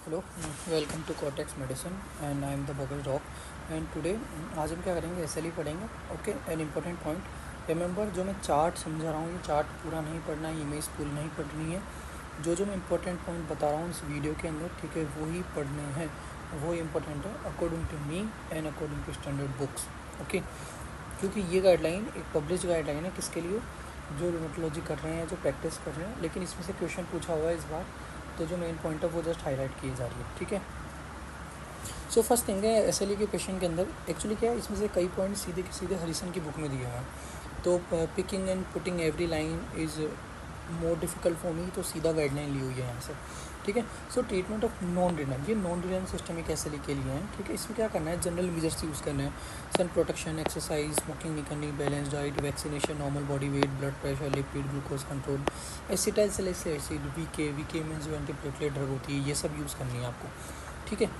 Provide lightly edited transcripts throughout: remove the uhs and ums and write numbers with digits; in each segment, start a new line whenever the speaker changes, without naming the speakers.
Hello, welcome to cortex medicine and I am the बगल डॉग। And today आज हम क्या करेंगे, एसएलई पढ़ेंगे। Okay, an important point remember, जो मैं चार्ट समझा रहा हूँ ये चार्ट पूरा नहीं पढ़ना है, इमेज फुल नहीं पढ़नी है। जो मैं इम्पोर्टेंट पॉइंट बता रहा हूँ इस वीडियो के अंदर, ठीक है, वो ही पढ़ने हैं, वो इम्पोर्टेंट है according to me and according to standard books. Okay, क्योंकि ये गाइडलाइन एक पब्लिश गाइडलाइन है किसके लिए, जो रूमेटोलॉजी कर रहे हैं, जो प्रैक्टिस कर रहे हैं, लेकिन इसमें से क्वेश्चन पूछा हुआ है इस बार, तो जो मेन पॉइंट है वो जस्ट हाईलाइट की जा रही है। ठीक है, सो फर्स्ट थिंग है एसएलई के क्वेश्चन के अंदर एक्चुअली क्या है, इसमें से कई पॉइंट सीधे के सीधे हरिसन की बुक में दिए हुए हैं। तो picking and putting every line is more difficult for me, तो सीधा गाइडलाइन ली हुई है यहाँ से। ठीक है, सो ट्रीटमेंट ऑफ नॉन रिनल, ये नॉन रिनल सिस्टमिक एसएलई के लिए हैं। ठीक है, इसमें क्या करना है, जनरल मेजर्स यूज़ करना है, सन प्रोटेक्शन, एक्सरसाइज, स्मोकिंग नहीं करनी, balance diet, vaccination, normal body weight, blood pressure, lipid, glucose control, acetyl salicylic acid, वीके मीन्स जो एंटीप्लेटलेट ड्रग होती है, ये सब यूज़ करनी है आपको। ठीक है,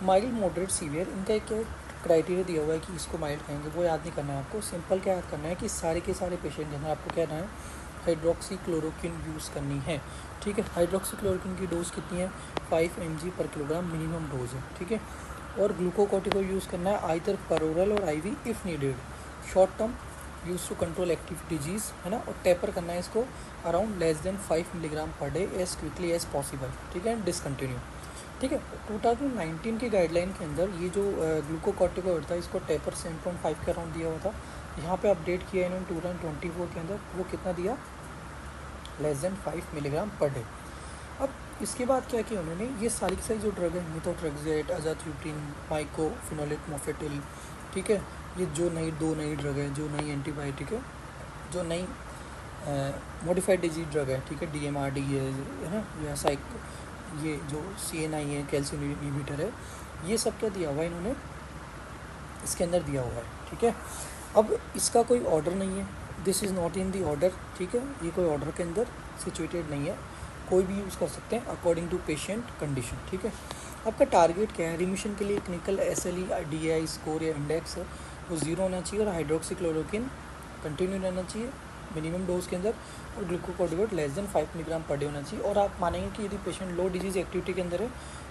माइल्ड, मॉडरेट, सीवियर, इनका एक क्राइटेरिया दिया हुआ है कि इसको माइल्ड कहेंगे, वो याद नहीं करना है आपको। सिंपल क्या याद करना है कि सारे के सारे पेशेंट के अंदर आपको क्या करना है, हाइड्रोक्सी क्लोरोक्विन यूज़ करनी है। ठीक है, हाइड्रोक्सी क्लोरोक्विन की डोज कितनी है, 5 mg पर किलोग्राम मिनिमम डोज है। ठीक है, और ग्लूकोकॉर्टिकोइड यूज़ करना है आइदर परओरल और IV if needed, short term use to control active disease, है ना। और टेपर करना है इसको around less than 5 milligram per day as quickly as possible. ठीक है, डिसकंटिन्यू। ठीक है, 2019 की गाइडलाइन के अंदर ये जो ग्लूकोकॉर्टिकोइड था, इसको टेपर 7.5 के अराउंड दिया हुआ था। यहाँ पे अपडेट किया इन्होंने 2024 के अंदर, वो कितना दिया, less than 5 milligram per day. अब इसके बाद क्या किया उन्होंने, ये सारी की सारी जो ड्रग है, मिथोट्रेक्सेट, अजाथ्यूटिन, माइकोफिनोलिक, मोफेटिल, ठीक है, ये जो दो नई ड्रग है, जो नई एंटीबायोटिक है, जो नई मॉडिफाइड डिजीज ड्रग है, ठीक है, DMRD है ना, या ये जो CNI है, कैल्शियम इनहिबिटर है, ये सब क्या दिया हुआ है इन्होंने इसके अंदर दिया हुआ है। ठीक है, अब इसका कोई ऑर्डर नहीं है, this is not in the order. ठीक है, ये कोई ऑर्डर के अंदर सिचुएटेड नहीं है, कोई भी यूज़ कर सकते हैं अकॉर्डिंग टू पेशेंट कंडीशन। ठीक है, आपका टारगेट क्या है, रिमिशन के लिए क्लिनिकल SLE DI स्कोर या इंडेक्स है वो 0 होना चाहिए, और हाइड्रोक्सीक्लोरोक्विन कंटिन्यू रहना चाहिए मिनिमम डोज के अंदर, और glucocorticoid less than 5 milligram per day होना चाहिए। और आप मानेंगे कि यदि पेशेंट लो डिजीज एक्टिविटी के अंदर है,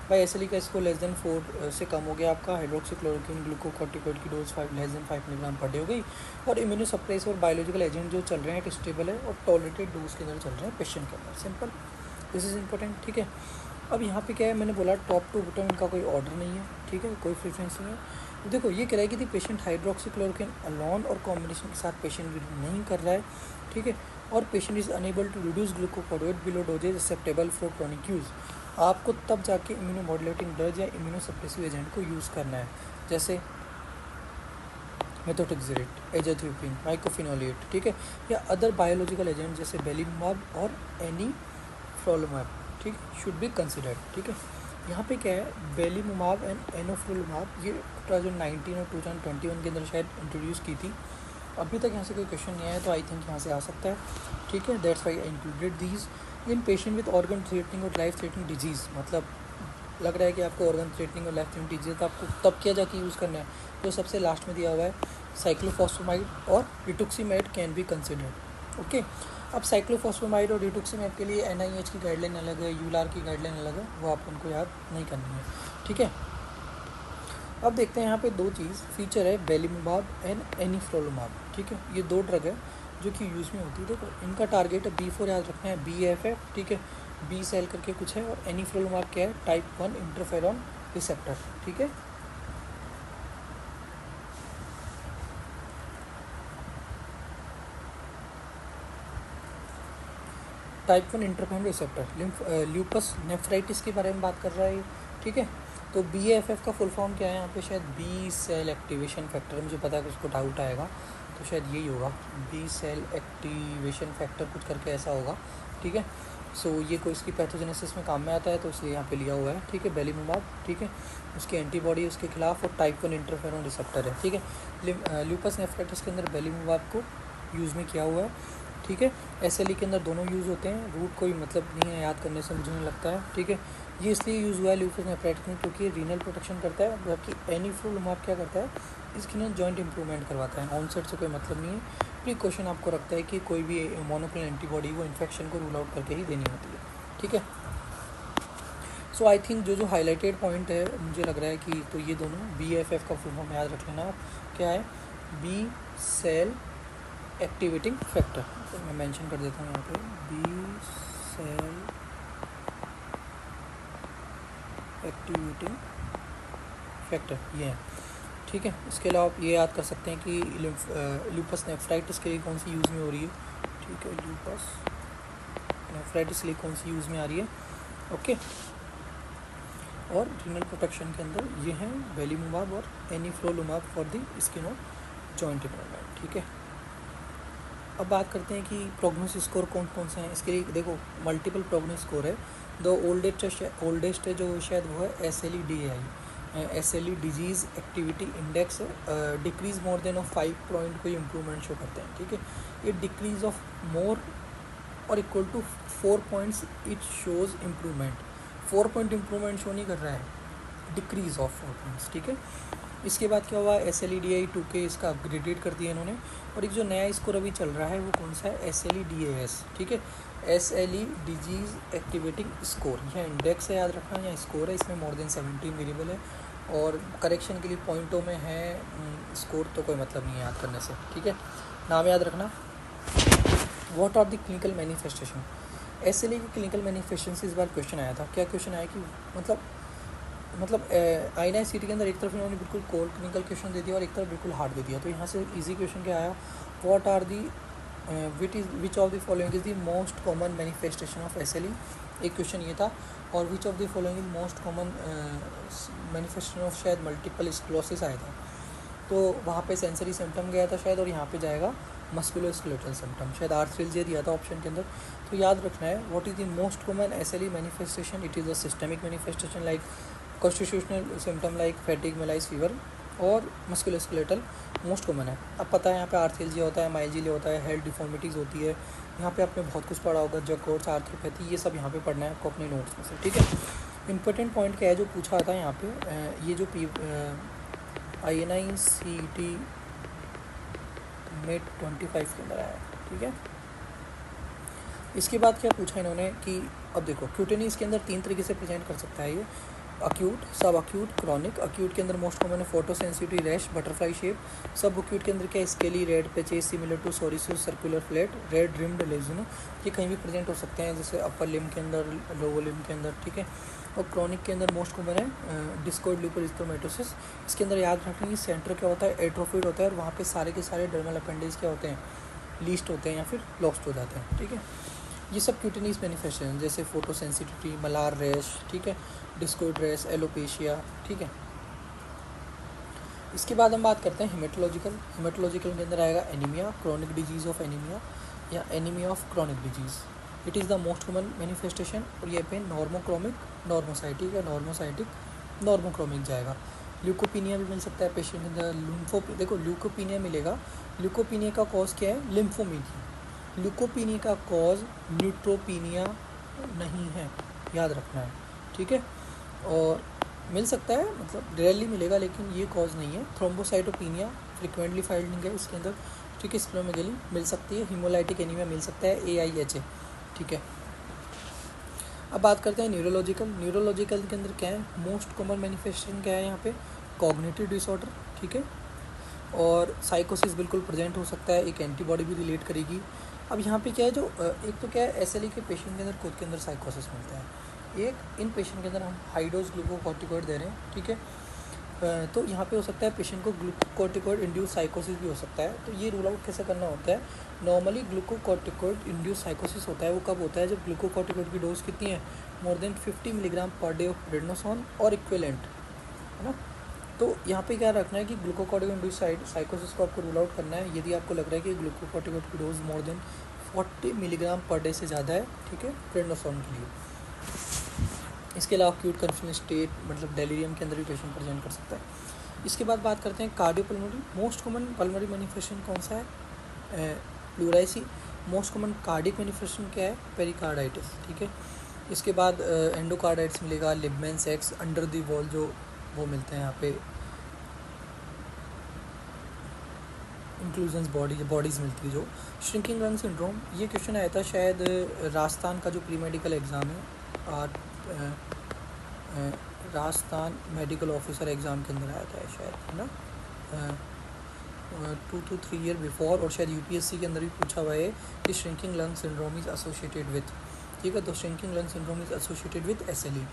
भाई SLE का स्कोर लेस देन 4 से कम हो गया, आपका हाइड्रोक्सीक्लोरोक्विन ग्लूकोकॉर्टिकोइड की dose 5 less than 5 milligram per day हो गई, और इम्यूनोसप्रेसिव और बायोलॉजिकल एजेंट जो चल रहे हैं स्टेबल है और टॉलरेटेड डोज के अंदर चल रहे हैं पेशेंट के अंदर। Simple, this is important. ठीक है, अब यहाँ पे क्या है, मैंने बोला टॉप टू बॉटम इनका कोई ऑर्डर नहीं है। ठीक है, कोई प्रेफरेंस नहीं है। देखो ये कह रहा है कि पेशेंट हाइड्रोक्सीक्लोरोक्विन अलोन और कॉम्बिनेशन के साथ पेशेंट नहीं कर रहा है। ठीक है, और patient is unable to reduce glucocorticoid below dosages acceptable for chronic use, आपको तब जाके इम्यूनोमॉड्यूलेटिंग ड्रग या इम्यूनोसप्रेसिव एजेंट को यूज़ करना है, जैसे मेथोट्रेक्सेट, एजाथ्यूटिन, माइकोफिनोलेट, ठीक है, या अदर बायोलॉजिकल एजेंट जैसे बेलीमुमाब और एनीफ्रोलुमाब, ठीक, शुड बी कंसिडर्ड। ठीक है, यहाँ पे क्या है, बेलीमुमाब एंड एनोफ्रोलुमाब ये 2019 और 2021 के अंदर शायद इंट्रोड्यूस की थी, अभी तक यहाँ से कोई क्वेश्चन नहीं आया, तो आई थिंक यहाँ से आ सकता है। ठीक है, that's why I included these in patient with organ threatening और लाइफ थ्रेटनिंग डिजीज़, मतलब लग रहा है कि आपको ऑर्गन थ्रेटनिंग और लाइफ थ्रेटनिंग डिजीज तो आपको तब क्या जाके यूज़ करना है, तो सबसे लास्ट में दिया हुआ है साइक्लोफॉस्फेमाइड और रिटुक्सीमैड कैन बी कंसिडर्ड। ओके, अब साइक्लोफॉस्फेमाइड और रिटुक्सीमैड के लिए NIH की गाइडलाइन अलग है, यूलार की गाइडलाइन अलग है, वो आप उनको याद नहीं करनी है। ठीक है, अब देखते हैं यहाँ पे दो चीज़ फीचर है, बेलीमुमाब एंड एनीफ्रोलुमाब। ठीक है, ये दो ड्रग है जो कि यूज़ में होती है। देखो इनका टारगेट है B4, याद रखना है, BFF, ठीक है, B सेल करके कुछ है, और एनीफ्रोलुमाब क्या है, टाइप 1 इंटरफेरॉन रिसेप्टर। ठीक है, type 1 interferon receptor lupus nephritis के बारे में बात कर रहा है ये। ठीक है, तो BFF का फुल फॉर्म क्या है, यहाँ पे शायद बी सेल एक्टिवेशन फैक्टर, मुझे पता है कि उसको डाउट आएगा, तो शायद यही होगा, बी सेल एक्टिवेशन फैक्टर कुछ करके ऐसा होगा। ठीक है, सो ये कोई इसकी पैथोजेनेसिस में काम में आता है, तो इसलिए यहाँ पे लिया हुआ है। ठीक है, बेलीमुमाब, ठीक है, उसकी एंटीबॉडी उसके खिलाफ, और टाइप 1 इंटरफेरॉन रिसेप्टर है। ठीक है, ल्यूपस नेफ्राइटिस के अंदर बेलीमुमाब को यूज़ में किया हुआ है। ठीक है, SLE के अंदर दोनों यूज़ होते हैं, रूट कोई मतलब नहीं है याद करने से, मुझे नहीं लगता है। ठीक है, ये इसलिए यूज़ हुआ है ल्यूपस नेफ्राइटिस में क्योंकि रीनल प्रोटेक्शन करता है, जबकि एनीफ्रोलुमाब क्या करता है, इसके ना जॉइंट इंप्रूवमेंट करवाता है। ऑनसेट से कोई मतलब नहीं है, प्रिकॉशन आपको रखता है कि कोई भी मोनोक्लोनल एंटीबॉडी वो इन्फेक्शन को रूल आउट करके ही देनी होती है। ठीक है, सो आई थिंक जो हाईलाइटेड पॉइंट है मुझे लग रहा है कि तो ये दोनों BFF का फुल फॉर्म याद रख लेना आप, क्या है, बी सेल एक्टिवेटिंग फैक्टर। तो मैं मेंशन कर देता हूँ यहाँ पे, बी सेल एक्टिवेटिंग फैक्टर ये है, ठीक है। इसके अलावा आप ये याद कर सकते हैं कि लूपस नेफ्राइटिस के लिए कौन सी यूज़ में हो रही है, ठीक है, लूपस नेफ्राइटिस के लिए कौन सी यूज़ में आ रही है, ओके। और रीनल प्रोटेक्शन के अंदर ये हैं बेलीमुमाब और एनीफ्लोलुमाब फॉर द स्किन और जॉइंट इम्प्रूवमेंट, ठीक है। अब बात करते हैं कि प्रोग्नोसिस स्कोर कौन कौन से हैं। इसके लिए देखो मल्टीपल प्रोग्नोसिस स्कोर है। दो ओल्डेस्ट है जो शायद वो है SLEDAI, SLE disease activity index, decrease more than of 5 point कोई इम्प्रूवमेंट शो करते हैं, ठीक है। ये डिक्रीज ऑफ मोर और equal to 4 points it shows improvement, 4 point improvement show नहीं कर रहा है, डिक्रीज ऑफ 4 पॉइंट्स, ठीक है। इसके बाद क्या हुआ, SLEDAI 2K इसका अपग्रेडेड कर दिया इन्होंने। और एक जो नया स्कोर अभी चल रहा है वो कौन सा है, SLEDAS, ठीक है, SLE डिजीज़ एक्टिवेटिंग स्कोर। यह इंडेक्स है, याद रखना, या स्कोर है, इसमें मोर देन 17 वेरिएबल है। और करेक्शन के लिए पॉइंटों में है, स्कोर तो कोई मतलब नहीं है याद करने से, ठीक है। नाम याद रखना। What are the clinical manifestation, SLE की क्लिनिकल मैनिफेस्टेशन से इस बार क्वेश्चन आया था। क्या क्वेश्चन आया कि मतलब INI-CT के अंदर एक तरफ इन्होंने बिल्कुल कोर क्लिनिकल क्वेश्चन दे दिया और एक तरफ बिल्कुल हार्ड दे दिया। तो यहाँ से इजी क्वेश्चन क्या आया, what are the which of the following is the most common manifestation of SLE, एक क्वेश्चन ये था। और which of the following is most common manifestation of शायद मल्टीपल स्क्लेरोसिस आया था। तो वहाँ पे सेंसरी सिम्टम गया था शायद, और यहाँ पे जाएगा मस्कुलोस्केलेटल सिम्टम, शायद आर्थ्राल्जिया दिया था ऑप्शन के अंदर। तो याद रखना है, what is the most common SLE manifestation, it is a systemic manifestation like constitutional symptom like fatigue, malice fever और मस्कुलोस्केलेटल मोस्ट कॉमन है। अब पता है यहाँ पे आर्थ्राल्जिया होता है, माइल्जिया होता है, हेल्थ डिफॉर्मिटीज़ होती है। यहाँ पे आपने बहुत कुछ पढ़ा होगा, जकोर्स, आर्थ्रोपैथी, ये सब यहाँ पे पढ़ना है आपको अपने नोट्स में से, ठीक है। इंपॉर्टेंट पॉइंट क्या है जो पूछा था यहाँ पे, ये जो INI-CT में 25 के अंदर आया, ठीक है। इसके बाद क्या पूछा इन्होंने कि अब देखो क्यूटेनिस के अंदर 3 तरीके से प्रेजेंट कर सकता है ये, अक्यूट, सब अक्यूट, क्रॉनिक। अक्यूट के अंदर मोस्ट कॉमन है photosensitive rash, butterfly shape. सब अक्यूट के अंदर क्या है, scaly red patches similar to psoriasis, circular flat, red rimmed lesion, ये कहीं भी प्रेजेंट हो सकते हैं, जैसे अपर लिम्ब के अंदर, लोअर लिम्ब के अंदर, ठीक है। और क्रॉनिक के अंदर मोस्ट कॉमन है डिस्कोइड ल्यूकोरिस्थोमेटोसिस। इसके अंदर याद रखना कि सेंटर क्या होता है, एट्रोफिड होता है, और वहाँ पे सारे के सारे डर्मल अपेंडेज क्या होते हैं, लीस्ट होते हैं या फिर लॉस्ट हो जाते हैं, ठीक है। ये सब क्यूटेनिस मैनिफेस्टेशन जैसे फोटो सेंसिटिविटी, मलार रैश, ठीक है, डिस्कोइड रैश, एलोपेशिया, ठीक है। इसके बाद हम बात करते हैं हेमेटोलॉजिकल। हेमेटोलॉजिकल के अंदर आएगा anaemia, chronic disease of anaemia या anaemia of chronic disease. It is the most common manifestation. और ये पे नॉर्मोक्रोमिक, नॉर्मोसाइटिक या नॉर्मोसाइटिक नॉर्मोक्रोमिक जाएगा। ल्यूकोपीनिया भी मिल सकता है पेशेंट के अंदर। देखो ल्यूकोपीनिया मिलेगा, ल्यूकोपीनिया का कॉज क्या है, लिम्फोमीनिया। ल्यूकोपीनिया का कॉज न्यूट्रोपीनिया नहीं है, याद रखना है, ठीक है। और मिल सकता है, मतलब रेयरली मिलेगा, लेकिन ये कॉज नहीं है। थ्रोम्बोसाइटोपीनिया फ्रिक्वेंटली फाइंडिंग है इसके अंदर, ठीक है। स्प्लेनोमेगाली मिल सकती है। हीमोलाइटिक एनीमिया मिल सकता है, AIHA, ठीक है। अब बात करते हैं न्यूरोलॉजिकल। न्यूरोलॉजिकल के अंदर क्या है, मोस्ट कॉमन मैनिफेस्टेशन क्या है यहाँ पे, कॉग्निटिव डिसऑर्डर, ठीक है। और साइकोसिस बिल्कुल प्रेजेंट हो सकता है, एक एंटीबॉडी भी रिलेट करेगी। अब यहाँ पे क्या है, जो एक तो क्या है, SLE के पेशेंट के अंदर खुद के अंदर साइकोसिस मिलता है, एक इन पेशेंट के अंदर हम हाई डोज ग्लूकोकॉर्टिकॉइड दे रहे हैं, ठीक है। तो यहाँ पे हो सकता है पेशेंट को ग्लूकोकॉर्टिकॉइड इंड्यूस साइकोसिस भी हो सकता है। तो ये रूल आउट कैसे करना होता है, नॉर्मली ग्लूकोकॉर्टिकॉइड इंड्यूस साइकोसिस होता है वो कब होता है, जब ग्लूकोकॉर्टिकॉइड की डोज कितनी है, more than 50 milligram per day of prednisone और इक्विवेलेंट, है ना। तो यहाँ पे क्या रखना है कि ग्लूकोकॉर्टिकॉइड इंड्यूस साइकोसिस को आपको रूल आउट करना है यदि आपको लग रहा है कि ग्लूकोकॉर्टिकॉइड की dose more than 40 milligram per day से ज़्यादा है, ठीक है, प्रेडनिसोन के लिए। इसके अलावा एक्यूट कन्फ्यूजन स्टेट, मतलब डेलीरियम के अंदर भी पेशेंट प्रेजेंट कर सकता है। इसके बाद बात करते हैं cardiopulmonary. Most common pulmonary manifestation कौन सा है, प्लूराइसी। मोस्ट कॉमन कार्डिक मैनिफेस्टेशन क्या है, पेरिकार्डाइटिस, ठीक है। इसके बाद एंडोकार्डाइटिस मिलेगा, ligaments x under the wall जो वो मिलते हैं यहाँ पे, इंक्लूजन्स बॉडीज़ मिलती है जो। श्रिंकिंग लंग सिंड्रोम, ये क्वेश्चन आया था शायद राजस्थान का जो प्री मेडिकल एग्ज़ाम है राजस्थान मेडिकल ऑफिसर एग्ज़ाम के अंदर आया था शायद, है ना, 2 to 3 ईयर बिफोर, और शायद यूपीएससी के अंदर भी पूछा हुआ है कि shrinking lung syndrome is associated with, ठीक है, तो shrinking lung syndrome is associated with SLE.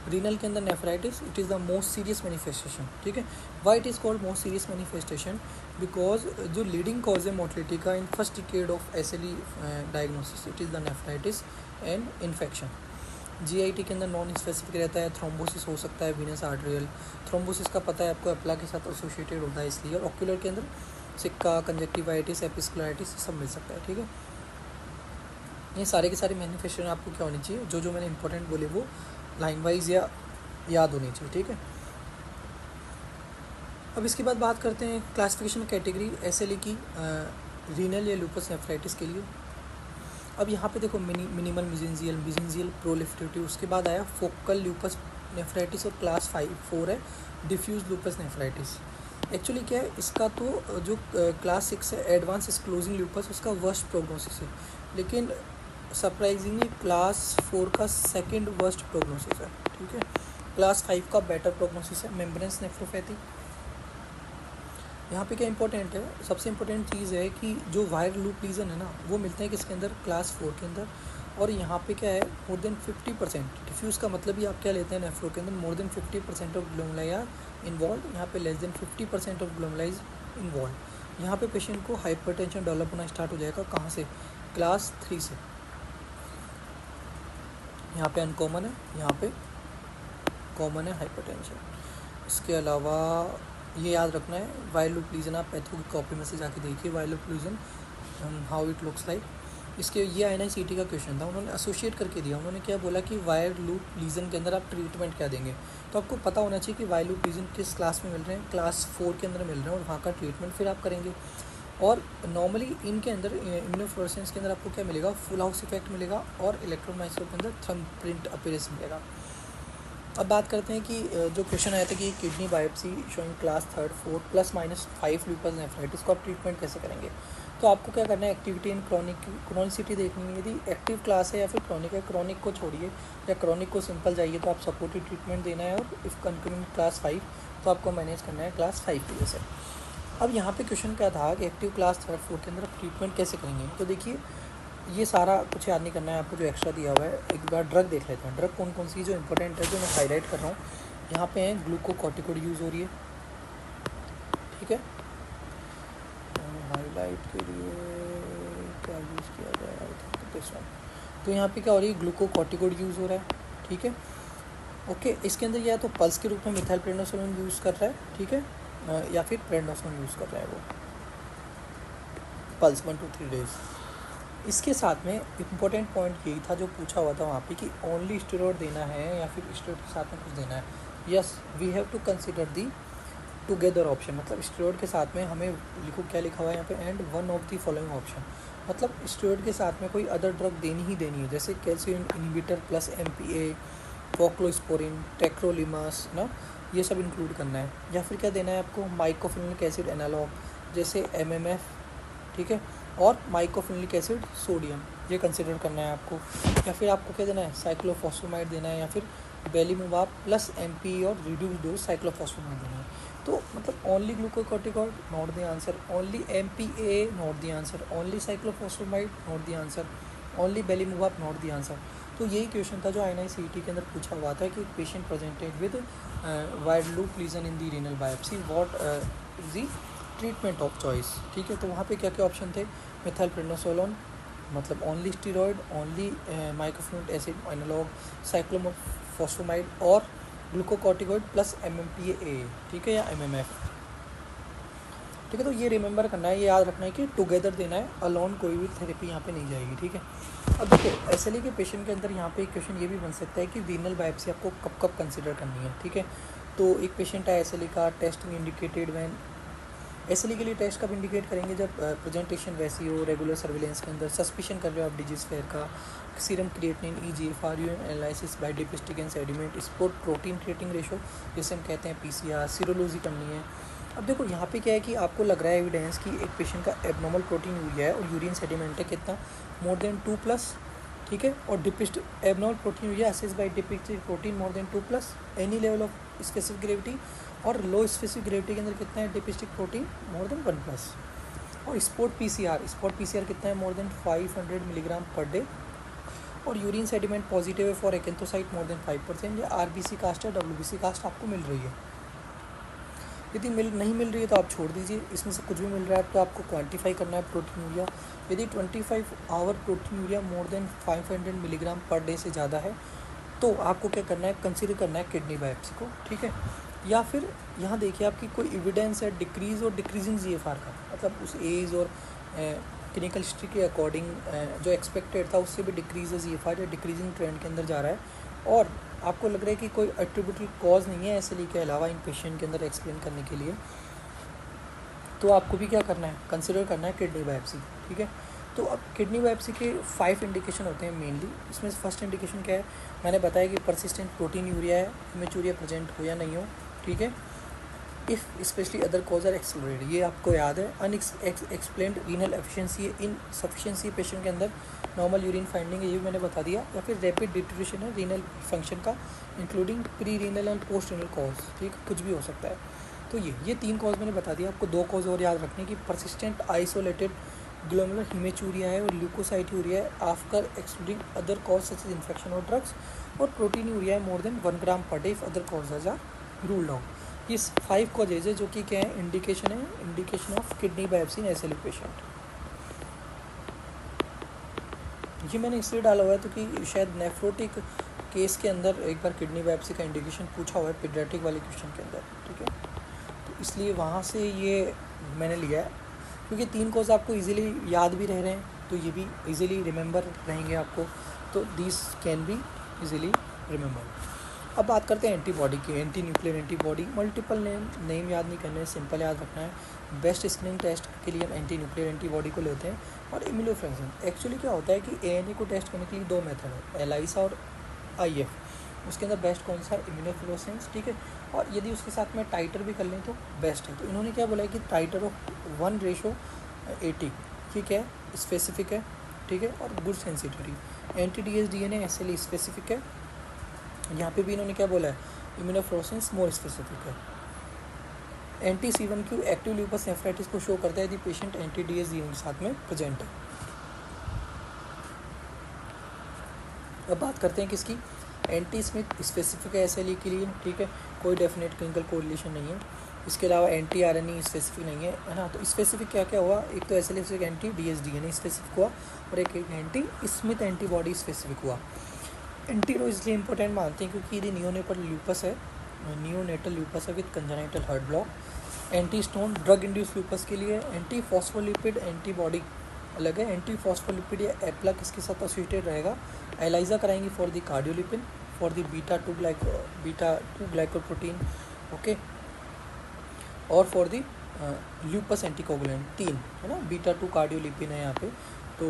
Renal के अंदर nephritis, it is the most serious manifestation, ठीक है। Why it is called most serious manifestation, because जो लीडिंग कॉज है mortality का in first decade of SLE diagnosis, it is the nephritis and infection. GIT के अंदर non specific रहता है, thrombosis हो सकता है, वीनस आर्टरियल थ्रोम्बोसिस का पता है आपको, एप्ला के साथ एसोसिएटेड होता है इसलिए, और ऑक्यूलर के अंदर सिक्का, कंजक्टिवाइटिस, एपिस्क्लेराइटिस सब मिल सकता है, ठीक है। ये सारे के सारे मैनिफेस्टेशन आपको क्या होनी चाहिए, जो मैंने इंपॉर्टेंट बोले वो लाइन वाइज या याद होनी चाहिए, ठीक है। अब इसके बाद बात करते हैं क्लासिफिकेशन कैटेगरी एसएलई की रीनल या लूपस नेफ्राइटिस के लिए। अब यहाँ पे देखो मिनिमल मिजेंजियल प्रोलिफरेटिव, उसके बाद आया फोकल लूपस नेफ्राइटिस, और क्लास 4 है डिफ्यूज लूपस नेफ्राइटिस। एक्चुअली क्या है इसका, तो जो क्लास 6 है एडवांस स्क्लोजिंग लूपस, उसका वर्स्ट प्रोग्नोसिस है, लेकिन सरप्राइजिंगली क्लास 4 का सेकंड वर्स्ट प्रोग्नोसिस है, ठीक है। क्लास 5 का बेटर प्रोग्नोसिस है, मेम्ब्रेन्स नेफ्रोपैथी। यहाँ पे क्या इंपॉर्टेंट है, सबसे इंपॉर्टेंट चीज़ है कि जो वायर लूप लीजन है ना, वो मिलते हैं किसके अंदर, क्लास 4 के अंदर। और यहाँ पे क्या है, मोर देन 50%, डिफ्यूज़ का मतलब ही आप क्या लेते हैं नेफ्रो के अंदर, more than 50% of glomeruli are involved, यहाँ पे less than 50% of glomeruli is involved. यहाँ पे पेशेंट को हाइपरटेंशन डेवलप होना स्टार्ट हो जाएगा, कहाँ से, क्लास 3 से। यहाँ पे अनकॉमन है, यहाँ पे कॉमन है हाइपरटेंशन। इसके अलावा ये याद रखना है, वायर लूप लीजन आप पैथो की कॉपी में से जाके देखिए, wire loop lesion how it looks like. इसके ये NICT का क्वेश्चन था, उन्होंने एसोसिएट करके दिया, उन्होंने क्या बोला कि वायर लूप लीजन के अंदर आप ट्रीटमेंट क्या देंगे। तो आपको पता होना चाहिए कि वायर लूप लीजन किस क्लास में मिल रहे हैं, क्लास 4 के अंदर मिल रहे हैं, और वहाँ का ट्रीटमेंट फिर आप करेंगे। और नॉर्मली इनके अंदर इम्यूनोफ्लोरेसेंस के अंदर आपको क्या मिलेगा, फुल हाउस इफेक्ट मिलेगा, और इलेक्ट्रॉन माइक्रोस्कोप के अंदर थंबप्रिंट अपीयरेंस मिलेगा। अब बात करते हैं कि जो क्वेश्चन आया था कि kidney biopsy showing class 3, 4 ±5 lupus nephritis को आप ट्रीटमेंट कैसे करेंगे। तो आपको क्या करना है, एक्टिविटी इन क्रॉनिसिटी देखनी है, यदि एक्टिव क्लास है या फिर क्रॉनिक है, क्रॉनिक को छोड़िए, या क्रॉनिक को सिंपल जाइए तो आप सपोर्टिव ट्रीटमेंट देना है, और इफ़ कंक्रीन क्लास 5 तो आपको मैनेज करना है क्लास 5 की वजह से। अब यहाँ पे क्वेश्चन क्या था कि एक्टिव क्लास 3, 4 के अंदर आप ट्रीटमेंट कैसे करेंगे। तो देखिए ये सारा कुछ याद नहीं करना है आपको, जो एक्स्ट्रा दिया हुआ है, एक बार ड्रग देख लेते हैं, ड्रग कौन कौन सी जो इंपॉर्टेंट है, जो मैं हाईलाइट कर रहा हूँ। यहाँ पे है ग्लूकोकॉर्टिकोइड यूज़ हो रही है, ठीक है, हाईलाइट के लिए क्या यूज़ किया जाए, दिस वन। तो यहाँ पे क्या हो रही है, ग्लूकोकॉर्टिकोइड यूज़ हो रहा है, ठीक है, ओके। इसके अंदर या तो पल्स के रूप में मिथाइल प्रेडनिसोलोन यूज़ कर रहा है, ठीक है, या फिर प्रेडनिसोलोन यूज़ कर रहा है वो, पल्स 1 to 3 डेज। इसके साथ में इम्पोर्टेंट पॉइंट यही था जो पूछा हुआ था वहाँ पे कि ओनली स्टेरॉइड देना है या फिर स्टेरॉइड के साथ में कुछ देना है। Yes, we have to consider the together option, मतलब स्टेरॉइड के साथ में हमें लिखो क्या लिखा हुआ है यहाँ पे, and one of the following option, मतलब स्टेरॉइड के साथ में कोई अदर ड्रग देनी ही देनी है, जैसे कैल्शियम इनहिबिटर प्लस MPA, फोक्लोस्पोरिन, टेक्रोलिमास ना, ये सब इंक्लूड करना है। या फिर क्या देना है आपको, माइकोफिनलिक एसिड एनालॉग जैसे MMF, ठीक है, और माइकोफिनलिक एसिड सोडियम, ये कंसिडर करना है आपको। या फिर आपको क्या देना है, साइक्लोफॉस्फेमाइड देना है, या फिर बेलीमुवाब प्लस MPA और रिड्यूस डोज साइक्लोफॉस्फेमाइड देना है। तो मतलब only glucocorticoid not the answer, only MPA not the answer, only cyclophosphamide not the answer, only belimumab not the answer. तो यही क्वेश्चन था जो NICT के अंदर पूछा हुआ था कि patient presented with wide loop lesion in the renal biopsy, what is the treatment of choice, ठीक है। तो वहाँ पे क्या क्या ऑप्शन थे, मिथाइल प्रेडनिसोलोन मतलब only steroid, only mycophenolic acid analogue, cyclophosphamide, और ग्लूकोकॉर्टिकॉइड प्लस MMPA, ठीक है, या MMF, ठीक है। तो ये रिमेंबर करना है, ये याद रखना है कि टुगेदर देना है, अलोन कोई भी थेरेपी यहाँ पे नहीं जाएगी, ठीक है। अब देखो SLE के पेशेंट के अंदर यहाँ पे एक क्वेश्चन ये भी बन सकता है कि रीनल बायोप्सी आपको कब कब कंसिडर करनी है, ठीक है। तो एक पेशेंट है SLE का, टेस्टिंग इंडिकेटेड व्हेन, SLE के लिए टेस्ट कब इंडिकेट करेंगे, जब प्रेजेंटेशन वैसी हो, रेगुलर सर्विलेंस के अंदर सस्पिशन कर रहे हो आप डिजीज़ फेयर का, serum creatinine, EGFR analysis bye डिपिस्टिक and sediment, sport protein creating ratio जिसे हम कहते हैं PCR, सीरोलॉजी करनी है। अब देखो यहाँ पे क्या है कि आपको लग रहा है एविडेंस कि एक पेशेंट का एबनॉर्मल प्रोटीन यूरिया है और यूरिन सेडिमेंट है कितना, मोर देन 2+, ठीक है। और dipstick abnormal protein assess by dipstick protein more than 2+ any level of specific gravity, और लो स्पेसिफिक ग्रेविटी के अंदर कितना है डिपिस्टिक प्रोटीन मोर देन 1+। और स्पॉट पीसीआर कितना है more than 500 milligram per day, और यूरिन सेडिमेंट पॉजिटिव है फॉर एक्एंथोसाइट मोर देन 5%, या आरबीसी कास्ट या डब्ल्यूबीसी कास्ट आपको मिल रही है। यदि नहीं मिल रही है तो आप छोड़ दीजिए, इसमें से कुछ भी मिल रहा है तो आपको क्वांटिफाई करना है प्रोटीन यूरिया। यदि 25 hour proteinuria more than 500 milligram per day से ज़्यादा है तो आपको क्या करना है, कंसीडर करना है किडनी बायोप्सी को, ठीक है। या फिर यहाँ देखिए आपकी कोई एविडेंस है डिक्रीज़ और डिक्रीजिंग जीएफआर का, मतलब उस एज और क्लिनिकल हिस्ट्री के अकॉर्डिंग जो एक्सपेक्टेड था उससे भी डिक्रीज है जीएफआर या डिक्रीजिंग ट्रेंड के अंदर जा रहा है, और आपको लग रहा है कि कोई एट्रीब्यूटल कॉज नहीं है एसएलई के अलावा इन पेशेंट के अंदर एक्सप्लेन करने के लिए, तो आपको भी क्या करना है, कंसिडर करना है किडनी बायोप्सी, ठीक है। तो अब किडनी बायोप्सी के 5 इंडिकेशन होते हैं मेनली। इसमें से फर्स्ट इंडिकेशन क्या है, मैंने बताया कि परसिस्टेंट प्रोटीन यूरिया है, इमेचूरिया प्रेजेंट हो या नहीं हो, ठीक है। If specially other cause are explored, ये आपको याद है। Unexplained renal efficiency, insufficiency patient के अंदर, नॉर्मल यूरिन फाइंडिंग है, ये भी मैंने बता दिया। या फिर रैपिड डिटोरेशन है रीनल फंक्शन का, including pre renal and post renal cause, ठीक, कुछ भी हो सकता है। तो ये 3 कॉज मैंने बता दिया। आपको 2 कॉज और याद रखने की, परसिस्टेंट आइसोलेटेड ग्लोमेरुलर हिमेचूरिया है और ल्यूकोसाइटूरिया है after excluding other cause such as infection और ड्रग्स, और प्रोटीन यूरिया है more than 1 gram per day if other causes are ruled out. ये 5 कॉजेज है जो कि क्या है, indication of kidney biopsy in SLE patient. ये मैंने इसलिए डाला हुआ है तो कि शायद नेफ्रोटिक केस के अंदर एक बार किडनी बायोप्सी का इंडिकेशन पूछा हुआ है पीडियाट्रिक वाले क्वेश्चन के अंदर, ठीक है। तो इसलिए वहाँ से ये मैंने लिया है, क्योंकि 3 कॉज आपको इजीली याद भी रह रहे हैं तो ये भी इजीली रिमेंबर रहेंगे आपको, तो this can be easily remember. अब बात करते हैं एंटीबॉडी की। Anti nuclear antibody, multiple name याद नहीं करने, सिंपल याद रखना है। बेस्ट स्क्रीनिंग टेस्ट के लिए हम एंटी न्यूक्लियर एंटीबॉडी को लेते हैं। और इम्यूनोफ्लुएंसेंस, एक्चुअली क्या होता है कि एएनए को टेस्ट करने के लिए 2 मेथड है, एलाइसा और आईएफ। उसके अंदर बेस्ट कौन सा है, इम्यूनोफ्लुएंसेंस, ठीक है। और यदि उसके साथ में टाइटर भी कर लें तो बेस्ट है। तो इन्होंने क्या बोला है कि टाइटर ऑफ 1:80, ठीक है, स्पेसिफिक है, ठीक है, और good sensitivity. Anti DS DNA SLE specific है। यहाँ पे भी इन्होंने क्या बोला है, इम्यूनोफ्लुएंसेंस मोर स्पेसिफिक है। Anti C1q active lupus nephritis को शो करता है यदि पेशेंट एंटी डीएस डीएनए के साथ में प्रेजेंट है। अब बात करते हैं किसकी, एंटी स्मिथ स्पेसिफिक है एसएलई के लिए, ठीक है, कोई डेफिनेट क्लिनिकल कोरिलेशन नहीं है। इसके अलावा एंटी आरएनए स्पेसिफिक नहीं है ना। तो स्पेसिफिक क्या क्या हुआ, एक तो एसएलई से एंटी डीएस डीएनए स्पेसिफिक हुआ, और एक एंटी स्मिथ एंटीबॉडी स्पेसिफिक हुआ। एंटीरो इसलिए इंपॉर्टेंट मानते हैं क्योंकि यदि नियोनेटल ल्यूपस है with congenital heart block. Anti stone drug induce lupus के लिए। एंटी फॉस्फोलिपिड एंटीबॉडी अलग है, एंटी फॉस्फोलिपिड या एप्ला किसके साथ एसोसिएटेड रहेगा, एलाइजा कराएंगे for the cardiolipin, for the beta 2 glycoprotein, okay, और फॉर द ल्यूपस एंटीकोगुलेंट 3 है ना, बीटा 2 कार्डियोलिपिन है यहाँ पे। तो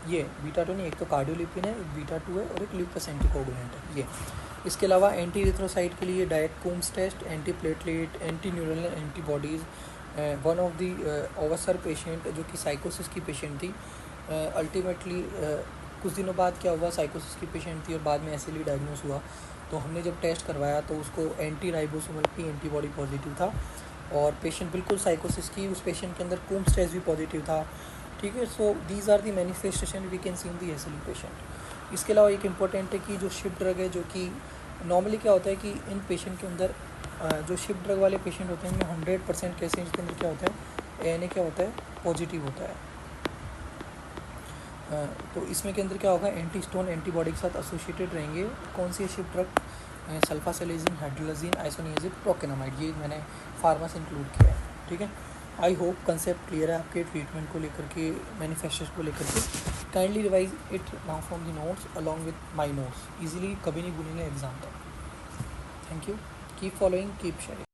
ये बीटा 2 नहीं, एक तो कार्डियोलिपिन है, एक बीटा 2 है, और एक ल्यूपस एंटीकोगुलेंट है ये। इसके अलावा एंटी इरिथ्रोसाइट के लिए direct Coombs test, anti platelet, anti neural antibodies. One of the ओवरसर पेशेंट जो कि साइकोसिस की पेशेंट थी, अल्टीमेटली कुछ दिनों बाद क्या हुआ, साइकोसिस की पेशेंट थी और बाद में एसएलई डायग्नोस हुआ। तो हमने जब टेस्ट करवाया तो उसको एंटी राइबोसोमल की एंटीबॉडी पॉजिटिव था, और पेशेंट बिल्कुल साइकोसिस की, उस पेशेंट के अंदर कोम्स टेस्ट भी पॉजिटिव था, ठीक है। So these are the manifestation we can see in the SLE patient. इसके अलावा एक इम्पॉर्टेंट है कि जो शिफ्ट ड्रग है, जो कि नॉर्मली क्या होता है कि इन पेशेंट के अंदर जो शिफ्ट ड्रग वाले पेशेंट होते हैं इनमें 100% केसेस के अंदर क्या होता है, एएनए क्या होता है, पॉजिटिव होता है। तो इसमें के अंदर क्या होगा, एंटी स्टोन एंटीबॉडी के साथ एसोसिएटेड रहेंगे। कौन सी shift drug, sulfasalazine, hydralazine, isoniazid, procainamide, ये मैंने फार्मा से इंक्लूड किया है, ठीक है। आई होप कंसेप्ट क्लियर है आपके ट्रीटमेंट को लेकर के, मैनिफेस्टेशन को लेकर के। Kindly revise it now from the notes along with my notes, easily कभी नहीं भूलेंगे एग्जाम तक। Thank you, keep following, keep sharing.